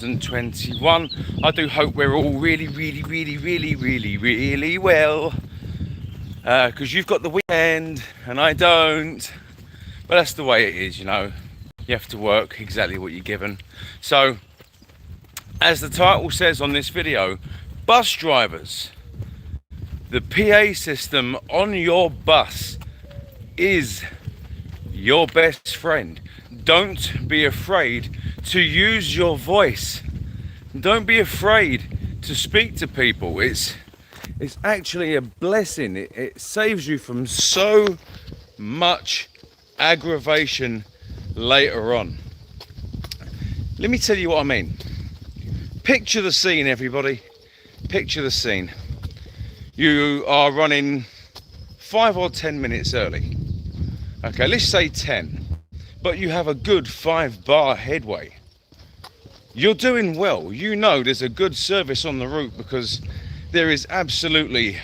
2021. I do hope we're all really well. Because you've got the weekend and I don't. But that's the way it is, you know. You have to work exactly what you're given. So, as the title says on this video, bus drivers, the PA system on your bus is your best friend. Don't be afraid to use your voice. Don't be afraid to speak to people. It's actually a blessing. It saves you from so much aggravation later on. Let me tell you what I mean. Picture the scene, everybody. Picture the scene. You are running 5 or 10 minutes early. Okay, let's say 10. But you have a good 5-bar headway. You're doing well. You know there's a good service on the route because there is absolutely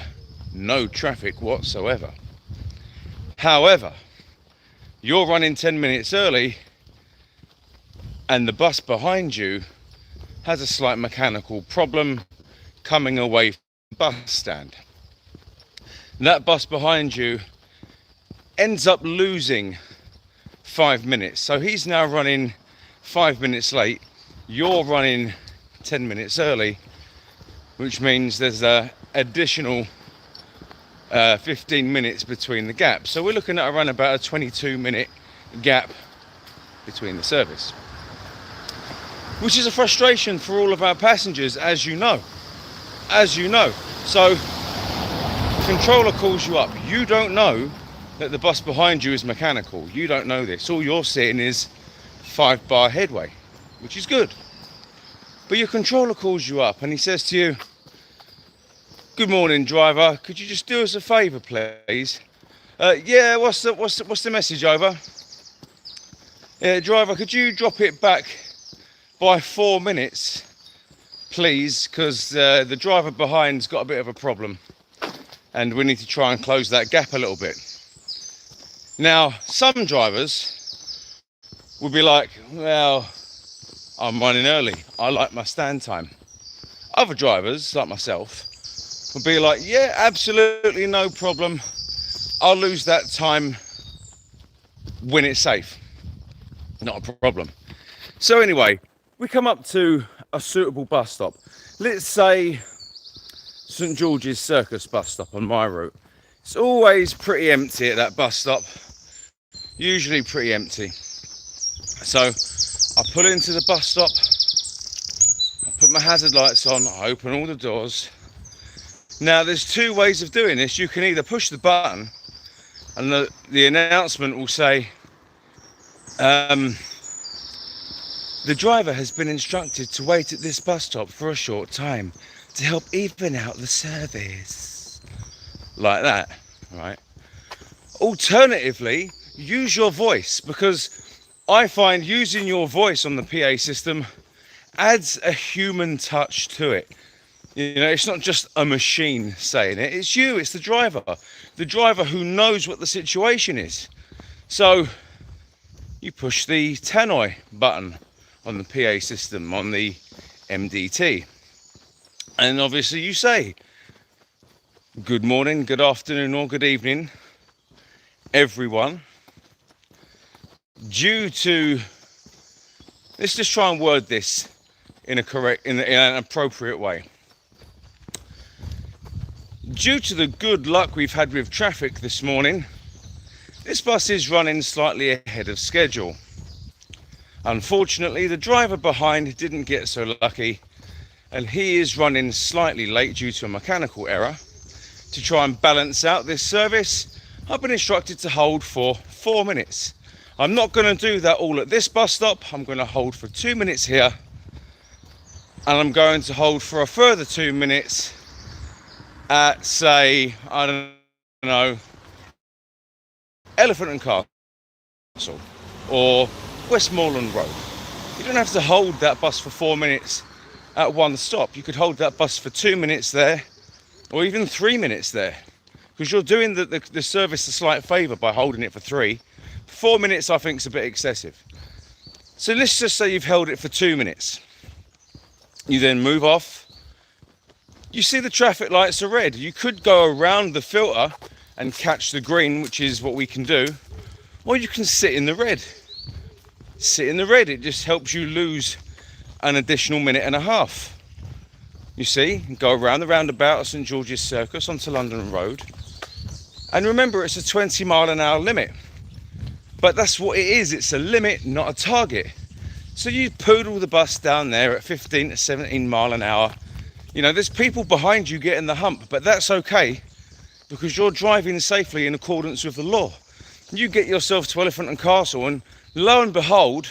no traffic whatsoever. However, you're running 10 minutes early and the bus behind you has a slight mechanical problem coming away from the bus stand. That bus behind you ends up losing 5 minutes. So he's now running 5 minutes late. You're running 10 minutes early, which means there's an additional 15 minutes between the gaps. So we're looking at around about a 22-minute gap between the service, which is a frustration for all of our passengers, as you know. So the controller calls you up. You don't know that the bus behind you is mechanical. You don't know this. All you're seeing is 5-bar headway, which is good. But your controller calls you up and he says to you, "Good morning, driver. Could you just do us a favour, please?" Yeah, what's the message, over? Yeah, driver, could you drop it back by 4 minutes, please? Because the driver behind's got a bit of a problem and we need to try and close that gap a little bit. Now, some drivers will be like, well, I'm running early. I like my stand time. Other drivers, like myself, will be like, yeah, absolutely no problem. I'll lose that time when it's safe. Not a problem. So anyway, we come up to a suitable bus stop. Let's say St George's Circus bus stop on my route. It's always pretty empty at that bus stop. Usually pretty empty. So I pull into the bus stop, I put my hazard lights on, I open all the doors. Now there's two ways of doing this. You can either push the button and the announcement will say, the driver has been instructed to wait at this bus stop for a short time to help even out the service. Like that, right? Alternatively, use your voice, because I find using your voice on the PA system adds a human touch to it. You know, it's not just a machine saying it, it's you, it's the driver who knows what the situation is. So you push the tannoy button on the PA system, on the MDT, and obviously you say, "Good morning, good afternoon, or good evening, everyone. Due to," let's just try and word this in an appropriate way. "Due to the good luck we've had with traffic this morning, this bus is running slightly ahead of schedule. Unfortunately, the driver behind didn't get so lucky and he is running slightly late due to a mechanical error. To try and balance out this service, I've been instructed to hold for 4 minutes. I'm not going to do that all at this bus stop. I'm going to hold for 2 minutes here, and I'm going to hold for a further 2 minutes at, say, I don't know, Elephant and Castle or Westmoreland Road. You don't have to hold that bus for 4 minutes at one stop. You could hold that bus for 2 minutes there, or even 3 minutes there, because you're doing the service a slight favour by holding it for 3. 4 minutes I think is a bit excessive. So let's just say you've held it for 2 minutes. You then move off. You see the traffic lights are red. You could go around the filter and catch the green, which is what we can do, or you can sit in the red. Sit in the red, it just helps you lose an additional minute and a half. You see, go around the roundabout of St George's Circus onto London Road. And remember, it's a 20-mile-an-hour limit. But that's what it is, it's a limit, not a target. So you poodle the bus down there at 15 to 17 mile an hour. You know, there's people behind you getting the hump, but that's okay because you're driving safely in accordance with the law. You get yourself to Elephant and Castle and lo and behold,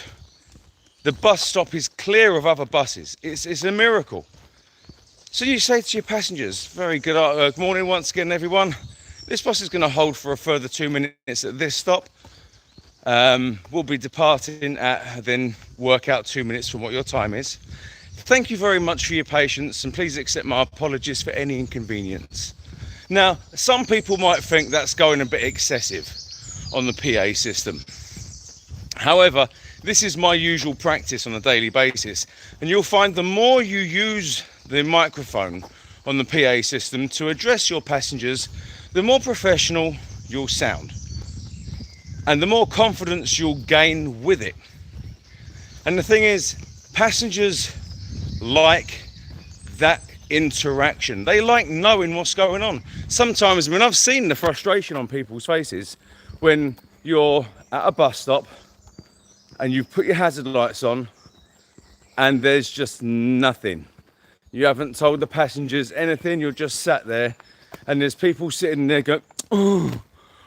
the bus stop is clear of other buses. It's a miracle. So you say to your passengers, very good morning once again, everyone. This bus is going to hold for a further 2 minutes at this stop. We'll be departing at, then work out 2 minutes from what your time is. Thank you very much for your patience and please accept my apologies for any inconvenience. Now, some people might think that's going a bit excessive on the PA system. However, this is my usual practice on a daily basis, and you'll find the more you use the microphone on the PA system to address your passengers, the more professional you'll sound and the more confidence you'll gain with it. And the thing is, passengers like that interaction. They like knowing what's going on. Sometimes, I mean, I've seen the frustration on people's faces when you're at a bus stop and you've put your hazard lights on and there's just nothing. You haven't told the passengers anything, you're just sat there and there's people sitting there going, oh,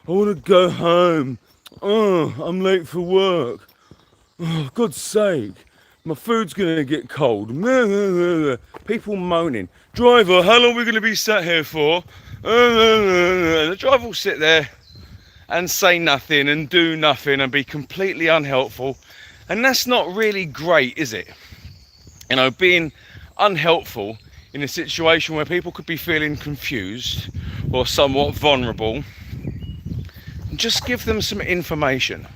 I want to go home. Oh, I'm late for work. Oh, God's sake, my food's going to get cold. People moaning. Driver, how long are we going to be sat here for? And the driver will sit there and say nothing and do nothing and be completely unhelpful. And that's not really great, is it? You know, being unhelpful in a situation where people could be feeling confused or somewhat vulnerable. Just give them some information.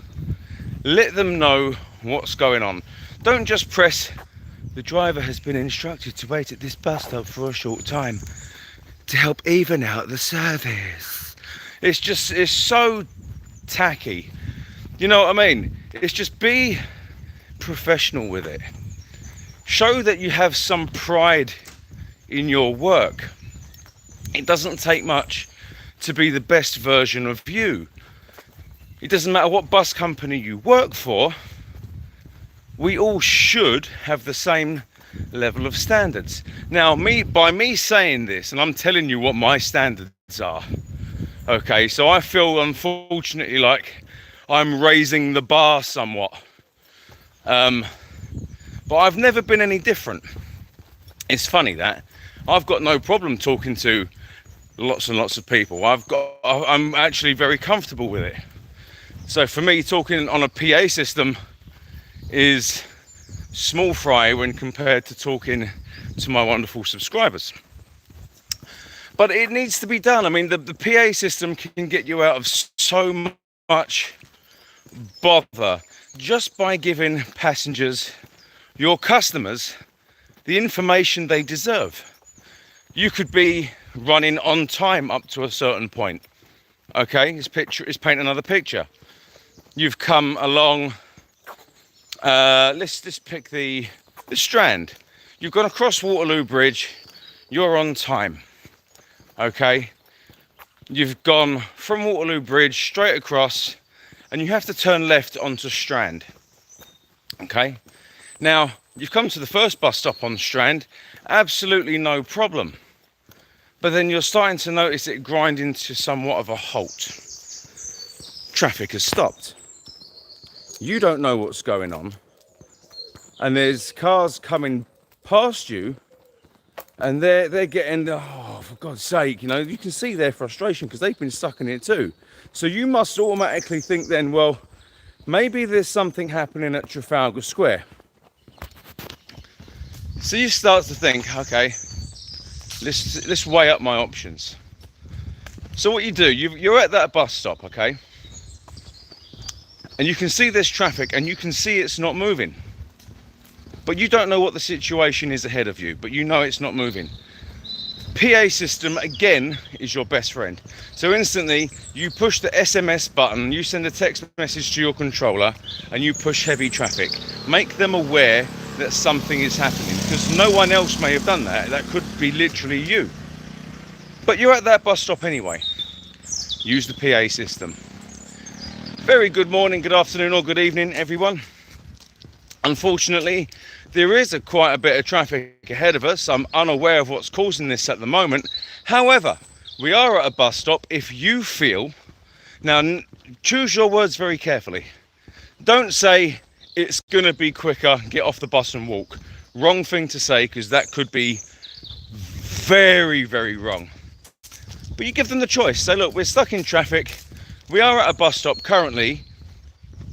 Let them know what's going on. Don't just press, the driver has been instructed to wait at this bus stop for a short time to help even out the service. It's so tacky. You know what I mean? It's just be professional with it. Show that you have some pride in your work. It doesn't take much to be the best version of you. It doesn't matter what bus company you work for, we all should have the same level of standards. Now, by me saying this, and I'm telling you what my standards are, okay, so I feel unfortunately like I'm raising the bar somewhat. But I've never been any different. It's funny that I've got no problem talking to lots and lots of people. I'm actually very comfortable with it. So for me, talking on a PA system is small fry when compared to talking to my wonderful subscribers. But it needs to be done. I mean, the PA system can get you out of so much bother just by giving passengers, your customers, the information they deserve. You could be running on time up to a certain point. Okay, this picture is paint another picture. You've come along, let's just pick the Strand. You've gone across Waterloo Bridge, you're on time. Okay, you've gone from Waterloo Bridge straight across and you have to turn left onto Strand. Okay, now you've come to the first bus stop on Strand, absolutely no problem. But then you're starting to notice it grinding to somewhat of a halt. Traffic has stopped. You don't know what's going on. And there's cars coming past you and they're getting, oh, for God's sake, you know, you can see their frustration because they've been stuck in it too. So you must automatically think then, well, maybe there's something happening at Trafalgar Square. So you start to think, okay, let's weigh up my options. So what you do, you're at that bus stop, okay? And you can see there's traffic and you can see it's not moving. but you don't know what the situation is ahead of you, but you know it's not moving. PA system, again, is your best friend. So instantly, you push the SMS button, you send a text message to your controller, and you push heavy traffic. Make them aware that something is happening, because no one else may have done that. That could be literally you. But you're at that bus stop anyway. Use the PA system. Very good morning, good afternoon, or good evening, everyone. Unfortunately, there is quite a bit of traffic ahead of us. I'm unaware of what's causing this at the moment. However, we are at a bus stop. If you feel, now choose your words very carefully. Don't say it's going to be quicker, get off the bus and walk. Wrong thing to say, because that could be very, very wrong. But you give them the choice. Say, look, we're stuck in traffic. We are at a bus stop currently.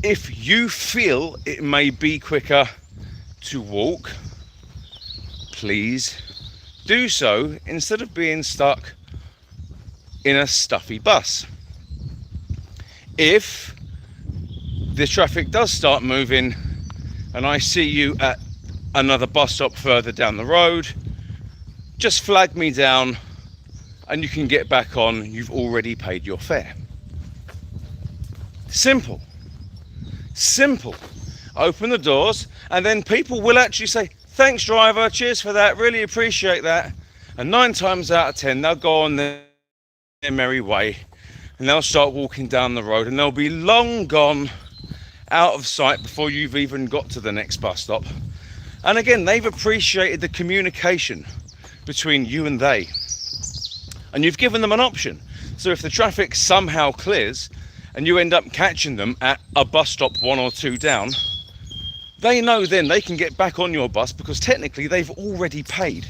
If you feel it may be quicker to walk, please do so instead of being stuck in a stuffy bus. If the traffic does start moving and I see you at another bus stop further down the road, just flag me down and you can get back on. You've already paid your fare. Simple. Simple. Open the doors and then people will actually say, thanks driver, cheers for that, really appreciate that. And 9 times out of 10 they'll go on their merry way and they'll start walking down the road and they'll be long gone out of sight before you've even got to the next bus stop. And again, they've appreciated the communication between you and they, and you've given them an option. So if the traffic somehow clears and you end up catching them at a bus stop 1 or 2 down, they know then they can get back on your bus because technically they've already paid,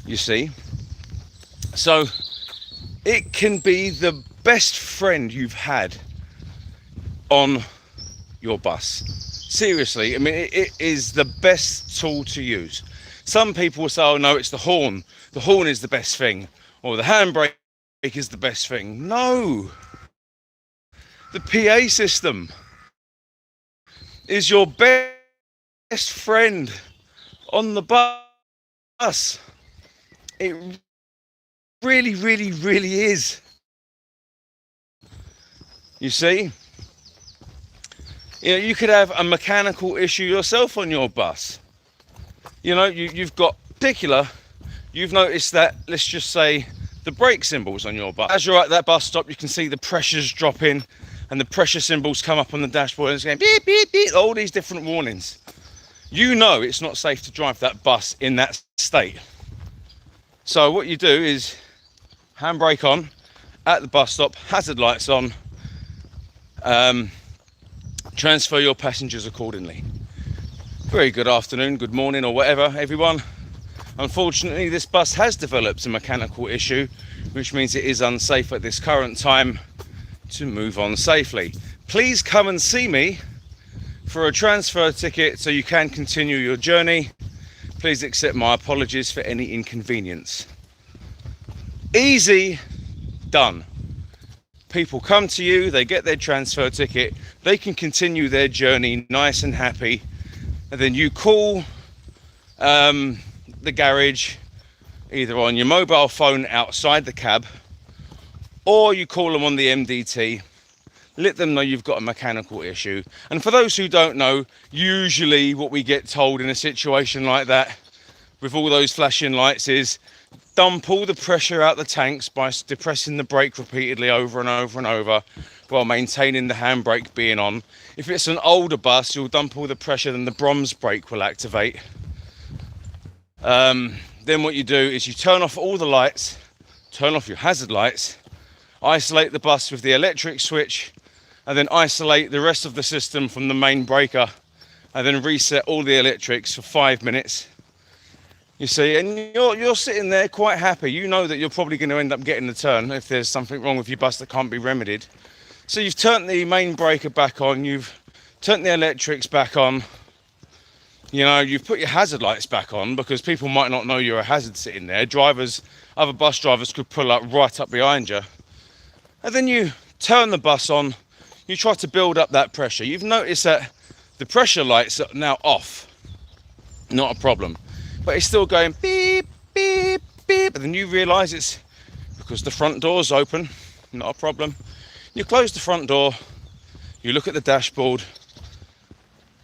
you see. So it can be the best friend you've had on your bus. Seriously, I mean, it is the best tool to use. Some people will say, oh no, it's the horn. The horn is the best thing. Or the handbrake is the best thing. No. The PA system is your best friend on the bus. It really, really, really is. You see? You know, you could have a mechanical issue yourself on your bus. You know, you've got particular, you've noticed that, let's just say, the brake symbols on your bus. As you're at that bus stop, you can see the pressures dropping and the pressure symbols come up on the dashboard and it's going beep, beep, beep, all these different warnings. You know it's not safe to drive that bus in that state. So what you do is handbrake on at the bus stop, hazard lights on, transfer your passengers accordingly. Very good afternoon, good morning, or whatever, everyone. Unfortunately, this bus has developed a mechanical issue, which means it is unsafe at this current time to move on safely. Please come and see me for a transfer ticket so you can continue your journey. Please accept my apologies for any inconvenience. Easy, done. People come to you, they get their transfer ticket, they can continue their journey nice and happy, and then you call the garage either on your mobile phone outside the cab, or you call them on the MDT, let them know you've got a mechanical issue. And for those who don't know, usually what we get told in a situation like that with all those flashing lights is dump all the pressure out the tanks by depressing the brake repeatedly over and over and over while maintaining the handbrake being on. If it's an older bus, you'll dump all the pressure, then the Brom's brake will activate. Then what you do is you turn off all the lights, turn off your hazard lights, isolate the bus with the electric switch, and then isolate the rest of the system from the main breaker, and then reset all the electrics for 5 minutes. You see, and you're sitting there quite happy. You know that you're probably going to end up getting the turn if there's something wrong with your bus that can't be remedied. So you've turned the main breaker back on, you've turned the electrics back on, you know, you've put your hazard lights back on because people might not know you're a hazard sitting there. Other bus drivers could pull up right up behind you. And then you turn the bus on, you try to build up that pressure. You've noticed that the pressure lights are now off. not a problem. But it's still going beep, beep, beep. And then you realise it's because the front door's open, not a problem. You close the front door, you look at the dashboard,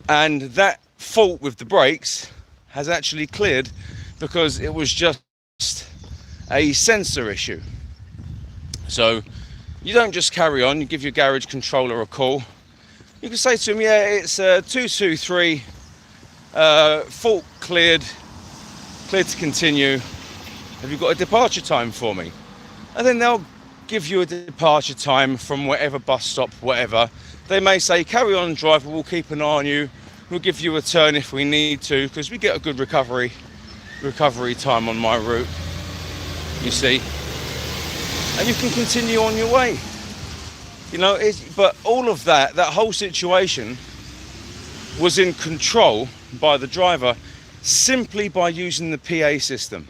and that fault with the brakes has actually cleared because it was just a sensor issue. So you don't just carry on, you give your garage controller a call. You can say to him, yeah, it's 223, fault cleared to continue. Have you got a departure time for me? And then they'll give you a departure time from whatever bus stop, whatever. They may say, carry on driver, we'll keep an eye on you. We'll give you a turn if we need to, because we get a good recovery time on my route, you see. And you can continue on your way. You know, but all of that whole situation was in control by the driver simply by using the PA system.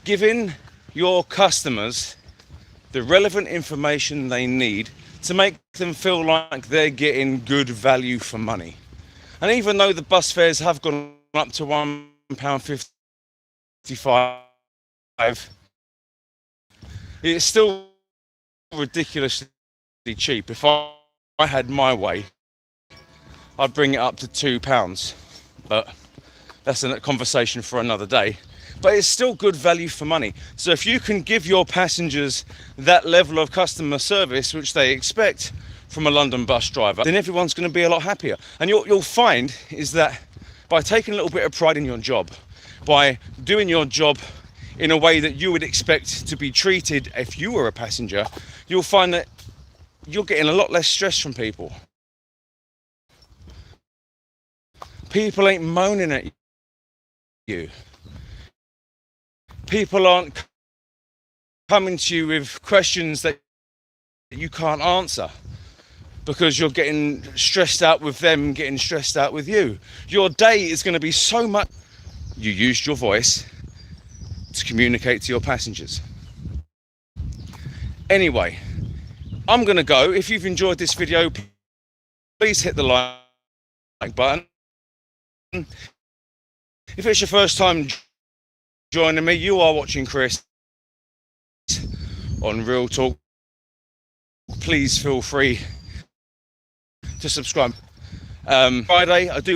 Giving your customers the relevant information they need to make them feel like they're getting good value for money. And even though the bus fares have gone up to £1.55, it's still ridiculously cheap. If I had my way, I'd bring it up to £2, but that's a conversation for another day. But it's still good value for money. So if you can give your passengers that level of customer service which they expect from a London bus driver, then everyone's going to be a lot happier. And you'll find is that by taking a little bit of pride in your job, by doing your job in a way that you would expect to be treated if you were a passenger, you'll find that you're getting a lot less stress from people. People ain't moaning at you. People aren't coming to you with questions that you can't answer because you're getting stressed out with them, getting stressed out with you. Your day is going to be so much. You used your voice to communicate to your passengers. Anyway, I'm going to go. If you've enjoyed this video, please hit the like button. If it's your first time joining me, you are watching Chris on Real Talk. Please feel free to subscribe. Friday, I do